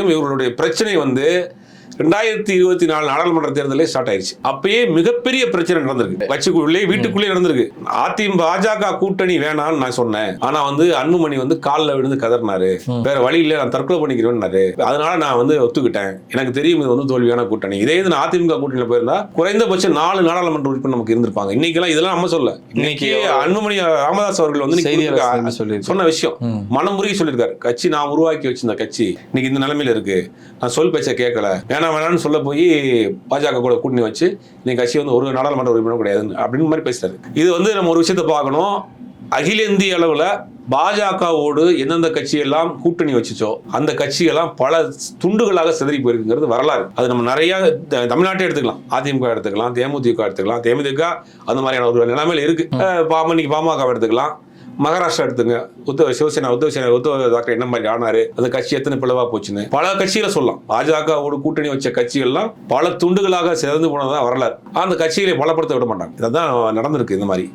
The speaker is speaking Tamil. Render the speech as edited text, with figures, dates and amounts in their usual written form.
இவர்களுடைய பிரச்சனை வந்து 2024 நாடாளுமன்ற தேர்தலே ஸ்டார்ட் ஆயிடுச்சு. அப்பயே மிகப்பெரிய பிரச்சனை நடந்திருக்கு. கட்சிக்குள்ளே வீட்டுக்குள்ளே நடந்திருக்கு. பாஜக கூட்டணி வேணாம்னு நான் சொன்னேன். ஆனா அன்புமணி காலில் விழுந்து கதறினாரு. வேற வழி இல்ல, நான் தற்கொலை பண்ணிக்கிறேன்னாரு. அதனால நான் ஒத்துக்கிட்டேன். எனக்கு தெரியும் இது தோல்வியான கூட்டணி. இதே இது அதிமுக கூட்டணியில போயிருந்தா குறைந்தபட்சம் 4 நாடாளுமன்ற உறுப்பினர் நமக்கு இருந்திருப்பாங்க. இன்னைக்கெல்லாம் இதெல்லாம் நம்ம சொல்ல. இன்னைக்கு அன்புமணி ராமதாஸ் அவர்கள் சொன்ன விஷயம் மனமுருகி சொல்லியிருக்காரு. கட்சி நான் உருவாக்கி வச்சிருந்த கட்சி இன்னைக்கு இந்த நிலைமையில இருக்கு. நான் சொல் பேச்ச கேட்கல, வேணாம்னு சொல்ல போய் பாஜக கூட கூட்டணி வச்சு நீங்க கட்சி ஒரு நாடாளுமன்ற உறுப்பினர் கிடையாது அப்படின்னு மாதிரி பேசுறாரு. இது நம்ம ஒரு விஷயத்தை பார்க்கணும். அகில இந்திய அளவுல பாஜகவோடு எந்தெந்த கட்சியெல்லாம் கூட்டணி வச்சுச்சோ அந்த கட்சியெல்லாம் பல துண்டுகளாக சிதறி போயிருக்குங்கிறது வரலாறு. அது நம்ம நிறைய தமிழ்நாட்டை எடுத்துக்கலாம், அதிமுக எடுத்துக்கலாம், தேமுதிக எடுத்துக்கலாம். தேமுதிக அந்த மாதிரியான ஒரு நிலைமையில இருக்கு. பாமக எடுத்துக்கலாம், மகாராஷ்டிரா எடுத்துங்க, சிவசேனா தாக்கரே என்ன மாதிரி ஆனாரு, அந்த கட்சி எத்தனை பிளவா போச்சுன்னு பல கட்சிகளை சொல்லலாம். பாஜகவோடு கூட்டணி வச்ச கட்சிகள்லாம் பல துண்டுகளாக சிறந்து போனதான் வரலாறு. அந்த கட்சிகளை பலப்படுத்த விட மாட்டாங்க. இதான் நடந்திருக்கு இந்த மாதிரி.